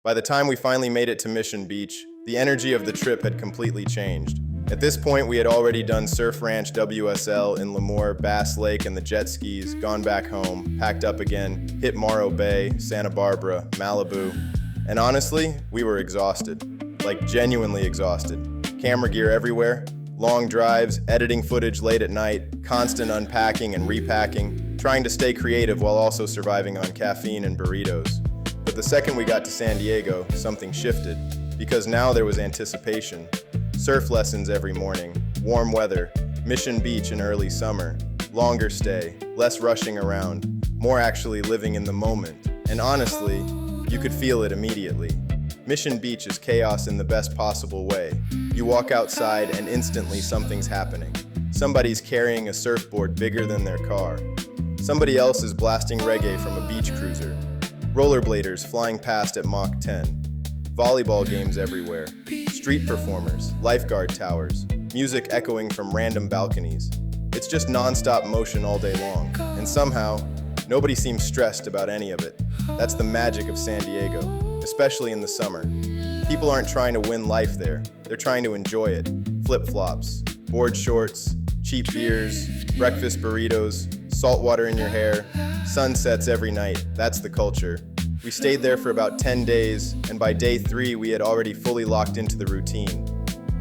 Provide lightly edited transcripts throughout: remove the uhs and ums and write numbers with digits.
By the time we finally made it to Mission Beach, the energy of the trip had completely changed. At this point, we had already done Surf Ranch WSL in Lemoore, Bass Lake, and the jet skis, gone back home, packed up again, hit Morro Bay, Santa Barbara, Malibu. And honestly, we were exhausted. Like genuinely exhausted. Camera gear everywhere, long drives, editing footage late at night, constant unpacking and repacking, trying to stay creative while also surviving on caffeine and burritos. But the second we got to San Diego, something shifted, because now there was anticipation. Surf lessons every morning, warm weather, Mission Beach in early summer, longer stay, less rushing around, more actually living in the moment. And honestly, you could feel it immediately. Mission Beach is chaos in the best possible way. You walk outside and instantly something's happening. Somebody's carrying a surfboard bigger than their car. Somebody else is blasting reggae from a beach cruiser. Rollerbladers flying past at Mach 10. Volleyball games everywhere. Street performers, lifeguard towers, music echoing from random balconies. It's just non-stop motion all day long. And somehow, nobody seems stressed about any of it. That's the magic of San Diego, especially in the summer. People aren't trying to win life there. They're trying to enjoy it. Flip-flops, board shorts, cheap beers, breakfast burritos, salt water in your hair, sunsets every night. That's the culture. We stayed there for about 10 days, and by day 3, we had already fully locked into the routine.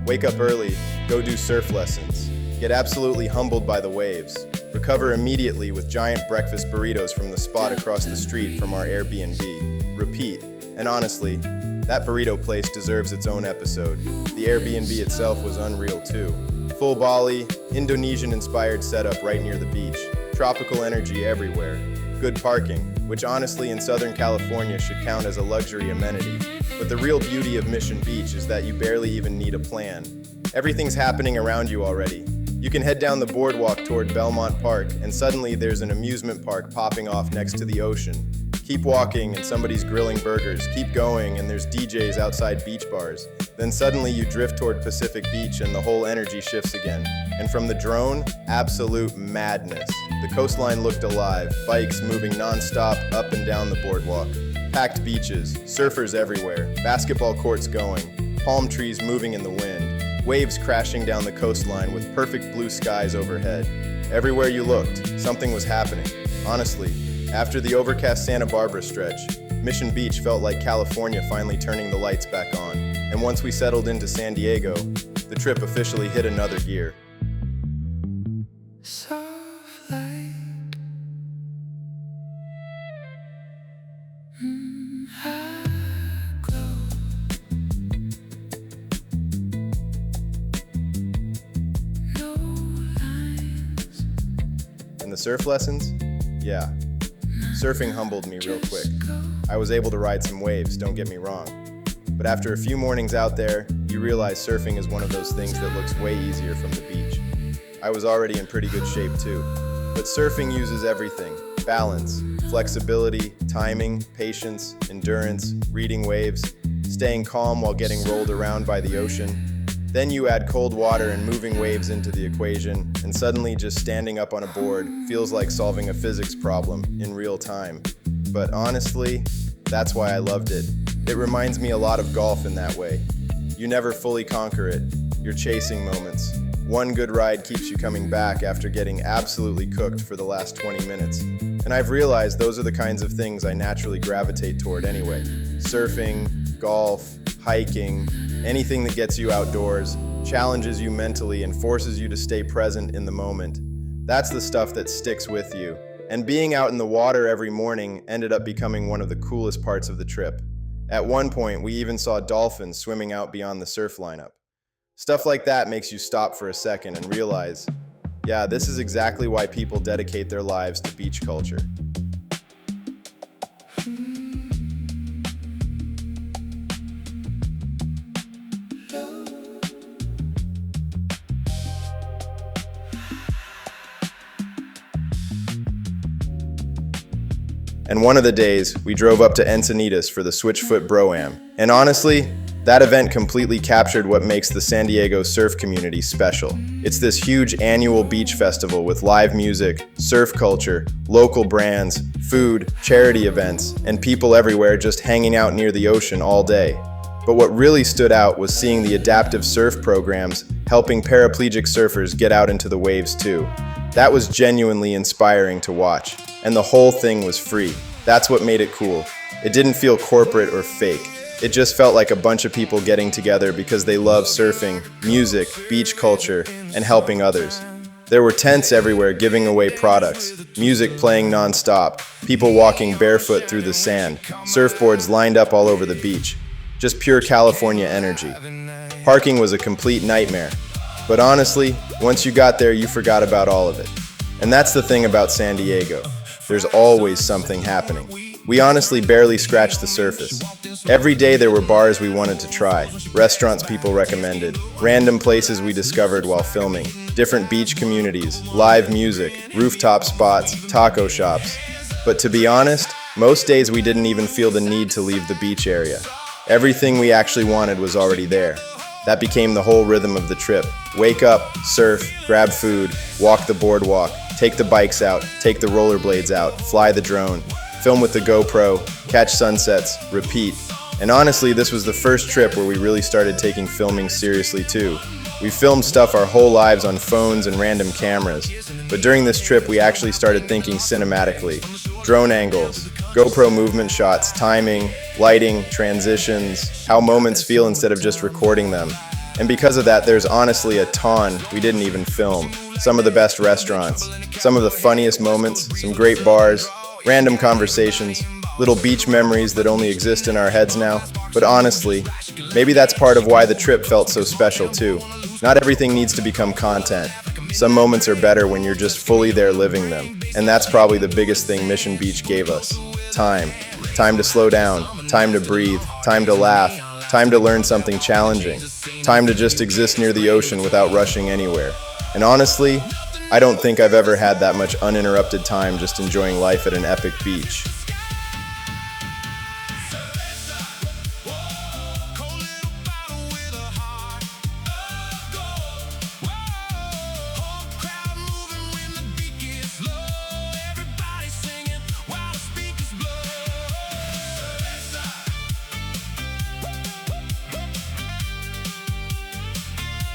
Wake up early, go do surf lessons, get absolutely humbled by the waves, recover immediately with giant breakfast burritos from the spot across the street from our Airbnb, repeat, and honestly, that burrito place deserves its own episode. The Airbnb itself was unreal too. Full Bali, Indonesian-inspired setup right near the beach, tropical energy everywhere, good parking, which honestly in Southern California should count as a luxury amenity. But the real beauty of Mission Beach is that you barely even need a plan. Everything's happening around you already. You can head down the boardwalk toward Belmont Park, and suddenly there's an amusement park popping off next to the ocean. Keep walking and somebody's grilling burgers. Keep going and there's DJs outside beach bars. Then suddenly you drift toward Pacific Beach and the whole energy shifts again. And from the drone, absolute madness. The coastline looked alive, bikes moving non-stop up and down the boardwalk. Packed beaches, surfers everywhere, basketball courts going, palm trees moving in the wind, waves crashing down the coastline with perfect blue skies overhead. Everywhere you looked, something was happening. Honestly, after the overcast Santa Barbara stretch, Mission Beach felt like California finally turning the lights back on. And once we settled into San Diego, the trip officially hit another gear. And the surf lessons? Yeah. Surfing humbled me real quick. I was able to ride some waves, don't get me wrong. But after a few mornings out there, you realize surfing is one of those things that looks way easier from the beach. I was already in pretty good shape too. But surfing uses everything: balance, flexibility, timing, patience, endurance, reading waves, staying calm while getting rolled around by the ocean. Then you add cold water and moving waves into the equation, and suddenly just standing up on a board feels like solving a physics problem in real time. But honestly, that's why I loved it. It reminds me a lot of golf in that way. You never fully conquer it. You're chasing moments. One good ride keeps you coming back after getting absolutely cooked for the last 20 minutes. And I've realized those are the kinds of things I naturally gravitate toward anyway. Surfing, golf, hiking, anything that gets you outdoors, challenges you mentally, and forces you to stay present in the moment. That's the stuff that sticks with you. And being out in the water every morning ended up becoming one of the coolest parts of the trip. At one point, we even saw dolphins swimming out beyond the surf lineup. Stuff like that makes you stop for a second and realize, yeah, this is exactly why people dedicate their lives to beach culture. And one of the days, we drove up to Encinitas for the Switchfoot Bro-Am. And honestly, That event completely captured what makes the San Diego surf community special. It's this huge annual beach festival with live music, surf culture, local brands, food, charity events, and people everywhere just hanging out near the ocean all day. But what really stood out was seeing the adaptive surf programs helping paraplegic surfers get out into the waves too. That was genuinely inspiring to watch, and the whole thing was free. That's what made it cool. It didn't feel corporate or fake. It just felt like a bunch of people getting together because they love surfing, music, beach culture, and helping others. There were tents everywhere giving away products, music playing non-stop, people walking barefoot through the sand, surfboards lined up all over the beach. Just pure California energy. Parking was a complete nightmare. But honestly, once you got there, you forgot about all of it. And that's the thing about San Diego. There's always something happening. We honestly barely scratched the surface. Every day there were bars we wanted to try, restaurants people recommended, random places we discovered while filming, different beach communities, live music, rooftop spots, taco shops. But to be honest, most days we didn't even feel the need to leave the beach area. Everything we actually wanted was already there. That became the whole rhythm of the trip. Wake up, surf, grab food, walk the boardwalk, take the bikes out, take the rollerblades out, fly the drone, film with the GoPro, catch sunsets, repeat. And honestly, this was the first trip where we really started taking filming seriously too. We filmed stuff our whole lives on phones and random cameras, but during this trip we actually started thinking cinematically. Drone angles, GoPro movement shots, timing, lighting, transitions, how moments feel instead of just recording them. And because of that, there's honestly a ton we didn't even film. Some of the best restaurants, some of the funniest moments, some great bars, random conversations, little beach memories that only exist in our heads now. But honestly, maybe that's part of why the trip felt so special too. Not everything needs to become content. Some moments are better when you're just fully there living them. And that's probably the biggest thing Mission Beach gave us. Time. Time to slow down, time to breathe, time to laugh, time to learn something challenging, time to just exist near the ocean without rushing anywhere. And honestly, I don't think I've ever had that much uninterrupted time just enjoying life at an epic beach.